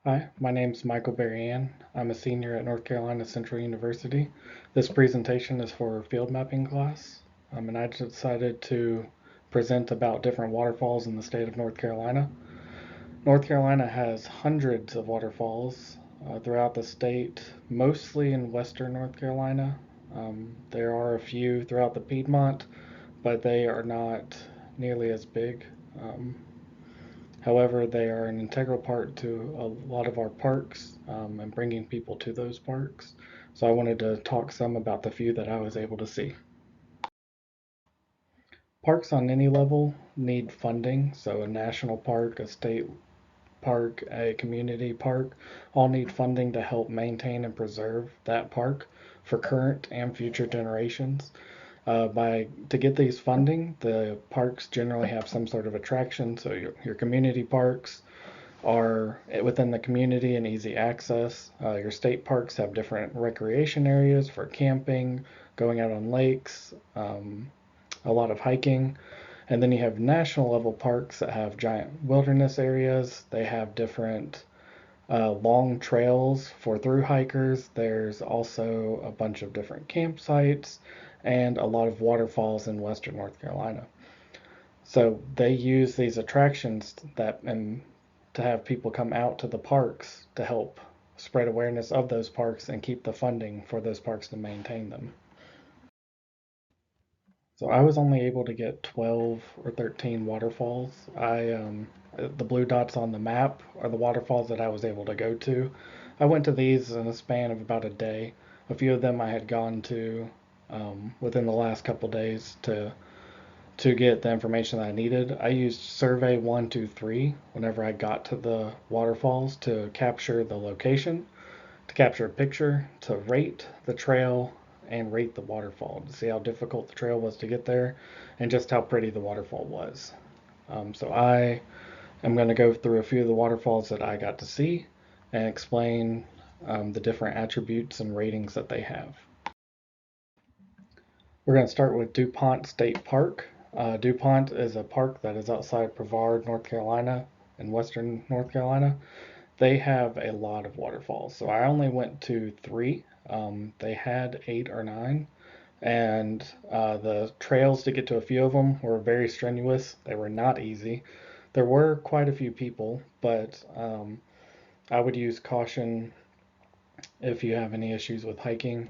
Hi, my name is Michael Berryann. I'm a senior at North Carolina Central University. This presentation is for field mapping class, and I decided to present about different waterfalls in the state of North Carolina. North Carolina has hundreds of waterfalls throughout the state, mostly in western North Carolina. There are a few throughout the Piedmont, but they are not nearly as big. Um, However, they are an integral part to a lot of our parks and bringing people to those parks. So I wanted to talk some about the few that I was able to see. Parks on any level need funding, so a national park, a state park, a community park, all need funding to help maintain and preserve that park for current and future generations. To get these funding, the parks generally have some sort of attraction. So your community parks are within the community and easy access. Your state parks have different recreation areas for camping, going out on lakes, a lot of hiking. And then you have national level parks that have giant wilderness areas. They have different long trails for through hikers. There's also a bunch of different campsites and a lot of waterfalls in western North Carolina. So they use these attractions and to have people come out to the parks to help spread awareness of those parks and keep the funding for those parks to maintain them. So I was only able to get 12 or 13 waterfalls. The blue dots on the map are the waterfalls that I was able to go to. I went to these in a span of about a day. A few of them I had gone to within the last couple days to get the information that I needed. I used Survey 123 whenever I got to the waterfalls to capture the location, to capture a picture, to rate the trail, and rate the waterfall to see how difficult the trail was to get there and just how pretty the waterfall was. So I am going to go through a few of the waterfalls that I got to see and explain the different attributes and ratings that they have. We're going to start with DuPont State Park. DuPont is a park that is outside Brevard, North Carolina, in western North Carolina. They have a lot of waterfalls. So I only went to 3. They had 8 or 9. And the trails to get to a few of them were very strenuous. They were not easy. There were quite a few people, but I would use caution if you have any issues with hiking.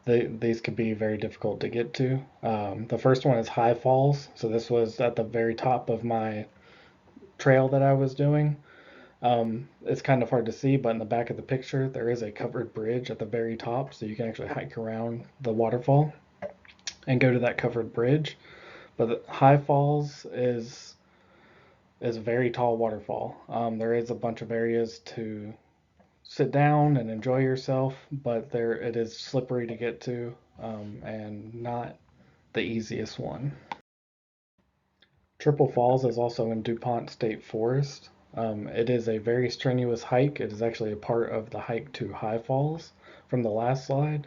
These could be very difficult to get to. The first one is High Falls. So this was at the very top of my trail that I was doing. It's kind of hard to see, but in the back of the picture, there is a covered bridge at the very top, so you can actually hike around the waterfall and go to that covered bridge. But High Falls is a very tall waterfall. There is a bunch of areas to sit down and enjoy yourself, but there it is slippery to get to and not the easiest one. Triple Falls is also in DuPont State Forest. It is a very strenuous hike. It is actually a part of the hike to High Falls from the last slide.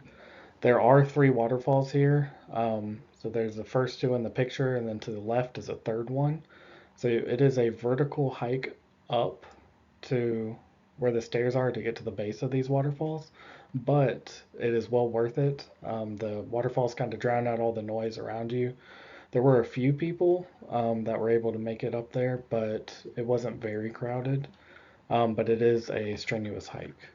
There are 3 waterfalls here. So there's the first 2 in the picture, and then to the left is a third one. So it is a vertical hike up to where the stairs are to get to the base of these waterfalls, but it is well worth it. The waterfalls kind of drown out all the noise around you. There were a few people that were able to make it up there, but it wasn't very crowded. But it is a strenuous hike.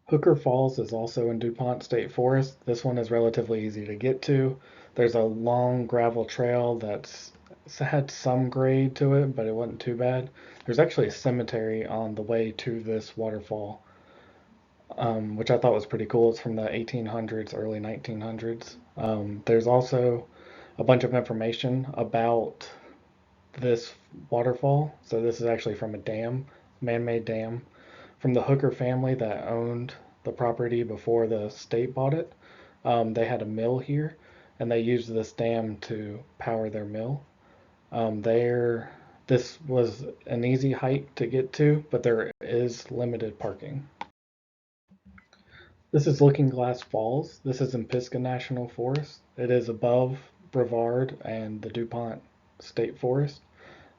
Hooker Falls is also in DuPont State Forest. This one is relatively easy to get to. There's a long gravel trail that's had some grade to it, but it wasn't too bad. There's actually a cemetery on the way to this waterfall, which I thought was pretty cool. It's from the 1800s, early 1900s. There's also a bunch of information about this waterfall. So this is actually from a dam, man-made dam, from the Hooker family that owned the property before the state bought it. They had a mill here, and they used this dam to power their mill. This was an easy hike to get to, but there is limited parking. This is Looking Glass Falls. This is in Pisgah National Forest. It is above Brevard and the DuPont State Forest.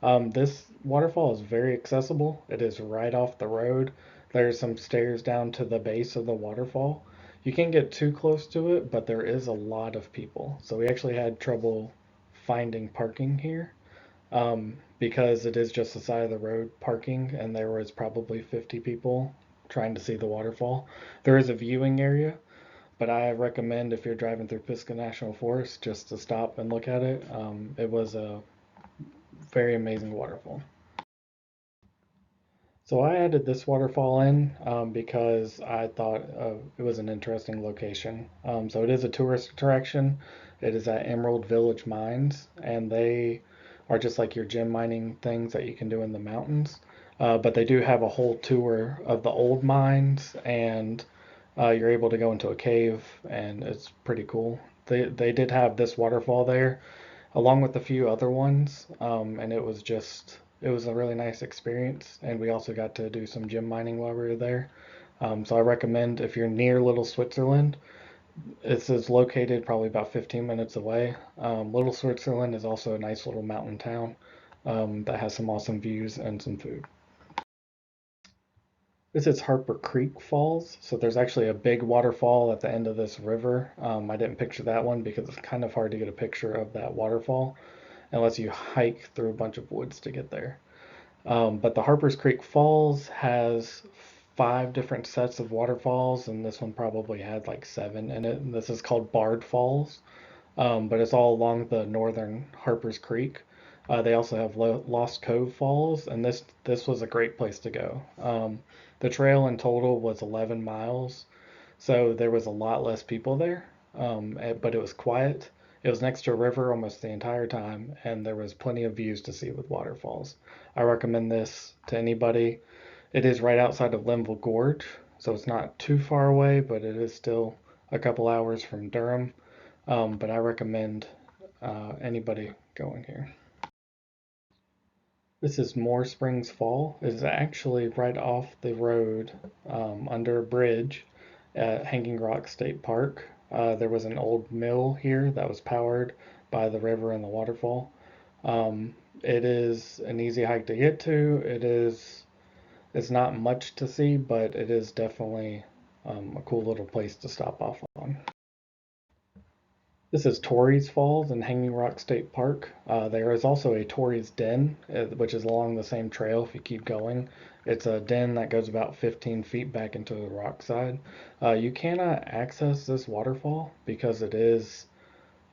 This waterfall is very accessible. It is right off the road. There's some stairs down to the base of the waterfall. You can't get too close to it, but there is a lot of people. So we actually had trouble finding parking here, because it is just the side of the road parking, and there was probably 50 people trying to see the waterfall. There is a viewing area, but I recommend if you're driving through Pisgah National Forest just to stop and look at it. It was a very amazing waterfall. So I added this waterfall in because I thought it was an interesting location. So it is a tourist attraction. It is at Emerald Village Mines, and they are just like your gem mining things that you can do in the mountains. But they do have a whole tour of the old mines, and you're able to go into a cave, and it's pretty cool. They did have this waterfall there, along with a few other ones, and it was a really nice experience. And we also got to do some gem mining while we were there. So I recommend if you're near Little Switzerland, this is located probably about 15 minutes away. Little Switzerland is also a nice little mountain town that has some awesome views and some food. This is Harper Creek Falls. So there's actually a big waterfall at the end of this river. I didn't picture that one because it's kind of hard to get a picture of that waterfall unless you hike through a bunch of woods to get there. But the Harpers Creek Falls has 5 different sets of waterfalls, and this one probably had like 7 in it. And this is called Bard Falls, but it's all along the northern Harpers Creek. They also have Lost Cove Falls, and this was a great place to go. The trail in total was 11 miles, so there was a lot less people there, but it was quiet. It was next to a river almost the entire time, and there was plenty of views to see with waterfalls. I recommend this to anybody. It is right outside of Linville Gorge, so it's not too far away, but it is still a couple hours from Durham. But I recommend anybody going here. This is Moore Springs Fall. It is actually right off the road under a bridge at Hanging Rock State Park. There was an old mill here that was powered by the river and the waterfall. It is an easy hike to get to. It's not much to see, but it is definitely a cool little place to stop off on. This is Torrey's Falls in Hanging Rock State Park. There is also a Torrey's Den, which is along the same trail if you keep going. It's a den that goes about 15 feet back into the rock side. You cannot access this waterfall because it is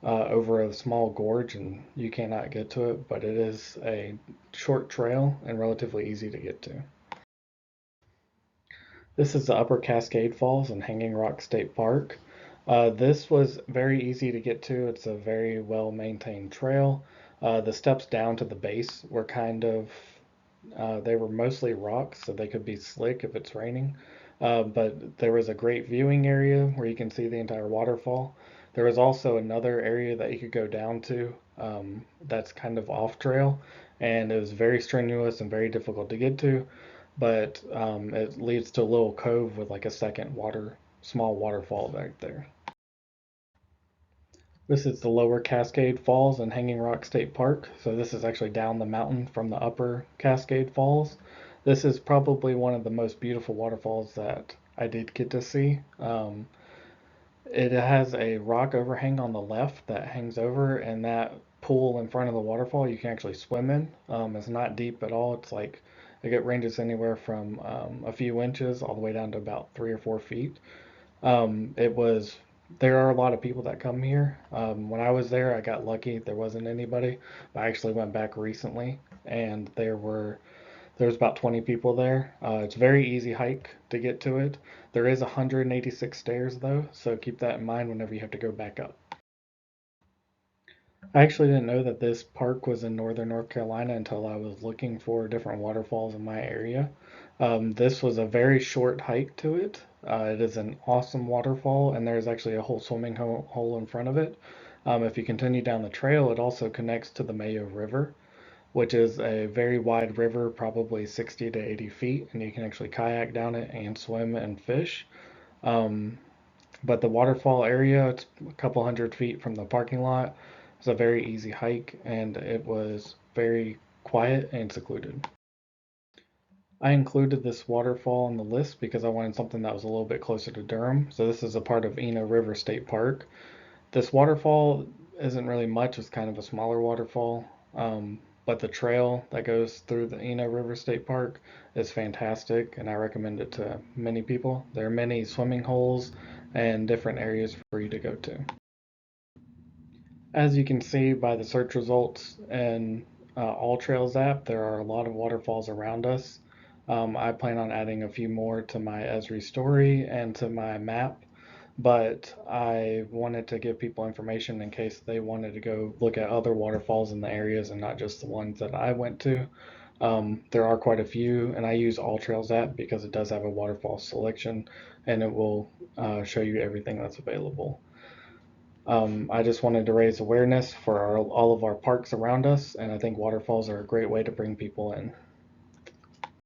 over a small gorge and you cannot get to it, but it is a short trail and relatively easy to get to. This is the Upper Cascade Falls in Hanging Rock State Park. This was very easy to get to. It's a very well maintained trail. The steps down to the base were they were mostly rocks, so they could be slick if it's raining. But there was a great viewing area where you can see the entire waterfall. There was also another area that you could go down to that's kind of off trail, and it was very strenuous and very difficult to get to. But it leads to a little cove with like a small waterfall right there. This is the Lower Cascade Falls in Hanging Rock State Park. So this is actually down the mountain from the Upper Cascade Falls. This is probably one of the most beautiful waterfalls that I did get to see. It has a rock overhang on the left that hangs over, and that pool in front of the waterfall you can actually swim in. It's not deep at all. It ranges anywhere from a few inches all the way down to about 3 or 4 feet. It was There are a lot of people that come here. When I was there, I got lucky. There wasn't anybody. I actually went back recently, and there was about 20 people there. It's a very easy hike to get to it. There is 186 stairs though, so keep that in mind whenever you have to go back up. I actually didn't know that this park was in northern North Carolina until I was looking for different waterfalls in my area. This was a very short hike to it. It is an awesome waterfall, and there's actually a whole swimming hole in front of it. If you continue down the trail, it also connects to the Mayo River, which is a very wide river, probably 60 to 80 feet, and you can actually kayak down it and swim and fish. Um, but the waterfall area, it's a couple hundred feet from the parking lot. It's a very easy hike, and it was very quiet and secluded. I included this waterfall on the list because I wanted something that was a little bit closer to Durham. So this is a part of Eno River State Park. This waterfall isn't really much, it's kind of a smaller waterfall. But the trail that goes through the Eno River State Park is fantastic, and I recommend it to many people. There are many swimming holes and different areas for you to go to. As you can see by the search results in All Trails app, there are a lot of waterfalls around us. I plan on adding a few more to my Esri story and to my map, but I wanted to give people information in case they wanted to go look at other waterfalls in the areas and not just the ones that I went to. There are quite a few, and I use All Trails app because it does have a waterfall selection, and it will show you everything that's available. I just wanted to raise awareness for all of our parks around us, and I think waterfalls are a great way to bring people in.